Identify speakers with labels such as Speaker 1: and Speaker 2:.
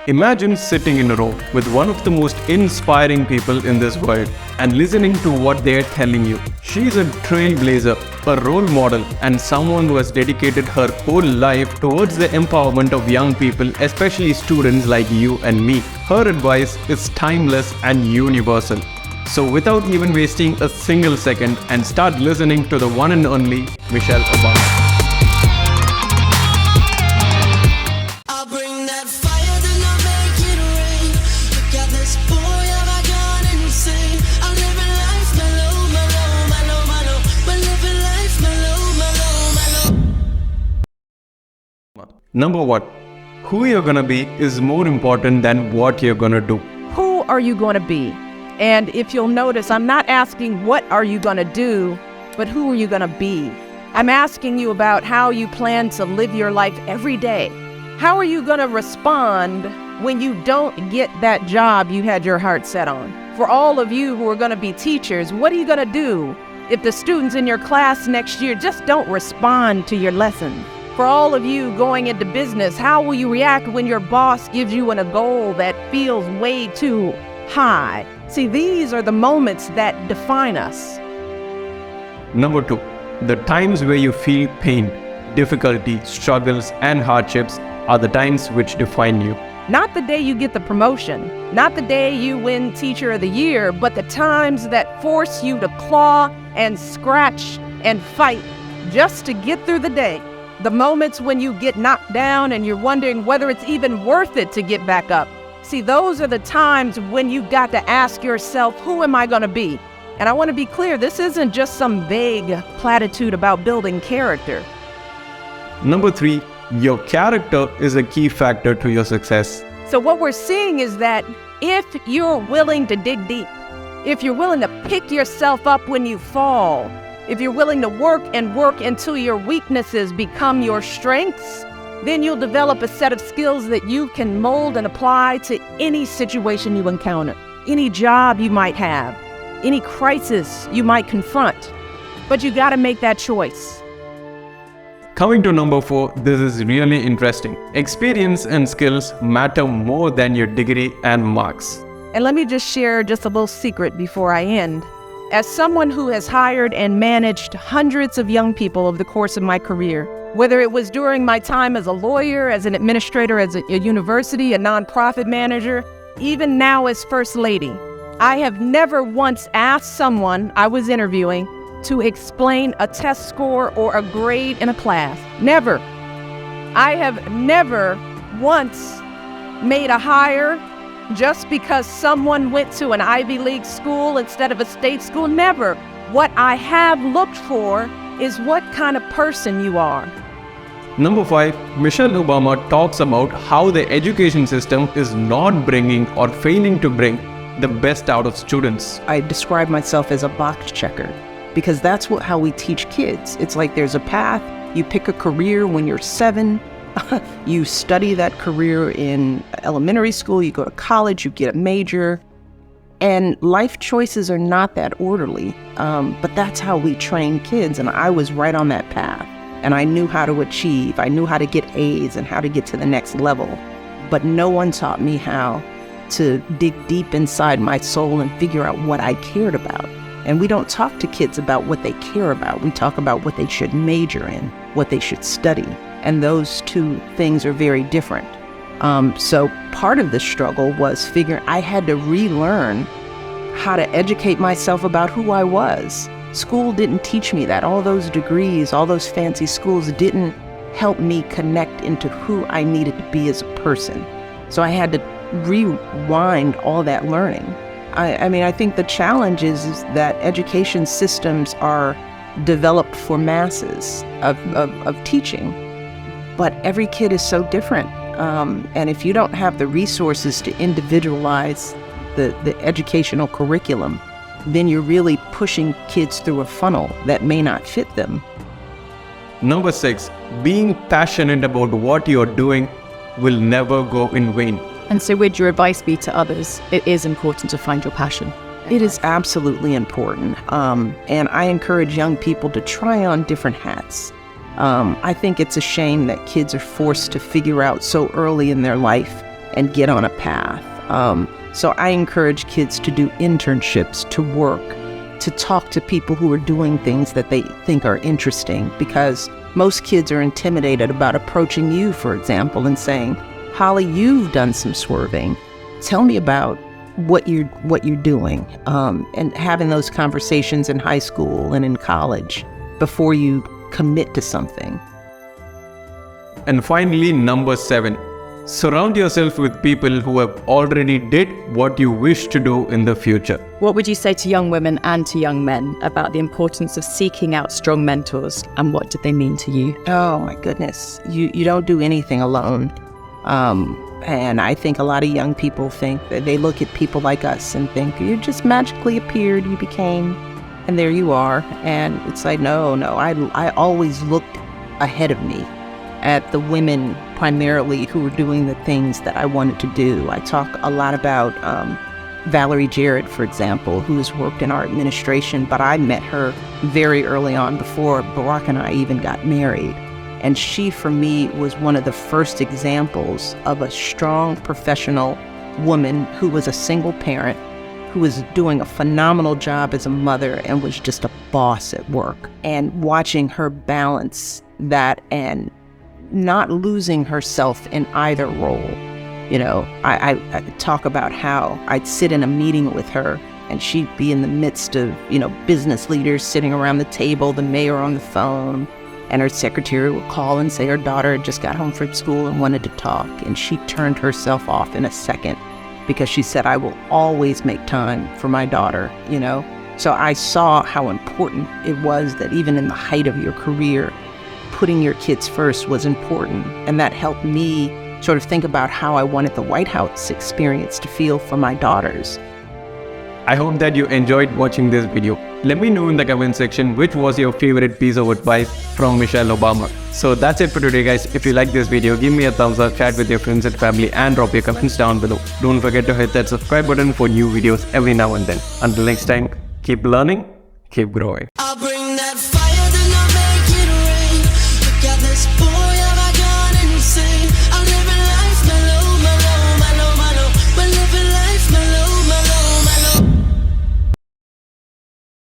Speaker 1: Imagine sitting in a room with one of the most inspiring people in this world and listening to what they're telling you. She's a trailblazer, a role model, and someone who has dedicated her whole life towards the empowerment of young people, especially students like you and me. Her advice is timeless and universal. So without even wasting a single second, and start listening to the one and only Michelle Obama. Number one, who you're gonna be is more important than what you're gonna do.
Speaker 2: Who are you going to be? And if you'll notice, I'm not asking what are you going to do, but who are you going to be? I'm asking you about how you plan to live your life every day. How are you going to respond when you don't get that job you had your heart set on? For all of you who are going to be teachers, what are you going to do if the students in your class next year just don't respond to your lesson? For all of you going into business, how will you react when your boss gives you a goal that feels way too high? See, these are the moments that define us.
Speaker 1: Number two, the times where you feel pain, difficulty, struggles, and hardships are the times which define you.
Speaker 2: Not the day you get the promotion, not the day you win Teacher of the Year, but the times that force you to claw and scratch and fight just to get through the day. The moments when you get knocked down and you're wondering whether it's even worth it to get back up. See, those are the times when you've got to ask yourself, who am I going to be? And I want to be clear, this isn't just some vague platitude about building character.
Speaker 1: Number three, your character is a key factor to your success.
Speaker 2: So what we're seeing is that if you're willing to dig deep, if you're willing to pick yourself up when you fall, if you're willing to work until your weaknesses become your strengths, then you'll develop a set of skills that you can mold and apply to any situation you encounter, any job you might have, any crisis you might confront. But you got to make that choice.
Speaker 1: Coming to number four, this is really interesting. Experience and skills matter more than your degree and marks.
Speaker 2: And let me just share just a little secret before I end. As someone who has hired and managed hundreds of young people over the course of my career, whether it was during my time as a lawyer, as an administrator, as a university, a nonprofit manager, even now as First Lady, I have never once asked someone I was interviewing to explain a test score or a grade in a class. Never. I have never once made a hire just because someone went to an Ivy League school instead of a state school. Never. What I have looked for is what kind of person you are.
Speaker 1: Number five, Michelle Obama talks about how the education system is not bringing or failing to bring the best out of students.
Speaker 3: I describe myself as a box checker because that's how we teach kids. It's like there's a path. You pick a career when you're 7. You study that career in elementary school, you go to college, you get a major, and life choices are not that orderly, but that's how we train kids, and I was right on that path, and I knew how to achieve, I knew how to get A's and how to get to the next level, but no one taught me how to dig deep inside my soul and figure out what I cared about. And we don't talk to kids about what they care about, we talk about what they should major in, what they should study. And those two things are very different. So part of the struggle was figuring I had to relearn how to educate myself about who I was. School didn't teach me that. All those degrees, all those fancy schools didn't help me connect into who I needed to be as a person. So I had to rewind all that learning. I think the challenge is that education systems are developed for masses of teaching. But every kid is so different. And if you don't have the resources to individualize the educational curriculum, then you're really pushing kids through a funnel that may not fit them.
Speaker 1: Number six, being passionate about what you're doing will never go in vain.
Speaker 4: And so would your advice be to others, it is important to find your passion?
Speaker 3: It is absolutely important. And I encourage young people to try on different hats. I think it's a shame that kids are forced to figure out so early in their life and get on a path. So I encourage kids to do internships, to work, to talk to people who are doing things that they think are interesting, because most kids are intimidated about approaching you, for example, and saying, Holly, you've done some swerving. Tell me about what you're doing, and having those conversations in high school and in college before you commit to something.
Speaker 1: And finally, number 7. Surround yourself with people who have already did what you wish to do in the future.
Speaker 4: What would you say to young women and to young men about the importance of seeking out strong mentors, and what do they mean to you?
Speaker 3: Oh my goodness. You don't do anything alone. And I think a lot of young people think that they look at people like us and think, you just magically appeared, you became, and there you are. And it's like, no, I always looked ahead of me at the women primarily who were doing the things that I wanted to do. I talk a lot about Valerie Jarrett, for example, who has worked in our administration, but I met her very early on before Barack and I even got married. And she, for me, was one of the first examples of a strong professional woman who was a single parent, who was doing a phenomenal job as a mother and was just a boss at work. And watching her balance that and not losing herself in either role. You know, I talk about how I'd sit in a meeting with her and she'd be in the midst of, business leaders sitting around the table, the mayor on the phone, and her secretary would call and say her daughter had just got home from school and wanted to talk. And she turned herself off in a second because she said, I will always make time for my daughter, So I saw how important it was that even in the height of your career, putting your kids first was important. And that helped me sort of think about how I wanted the White House experience to feel for my daughters.
Speaker 1: I hope that you enjoyed watching this video. Let me know in the comment section which was your favorite piece of advice from Michelle Obama. So that's it for today, guys. If you like this video, give me a thumbs up, chat with your friends and family, and drop your comments down below. Don't forget to hit that subscribe button for new videos every now and then. Until next time, keep learning, keep growing.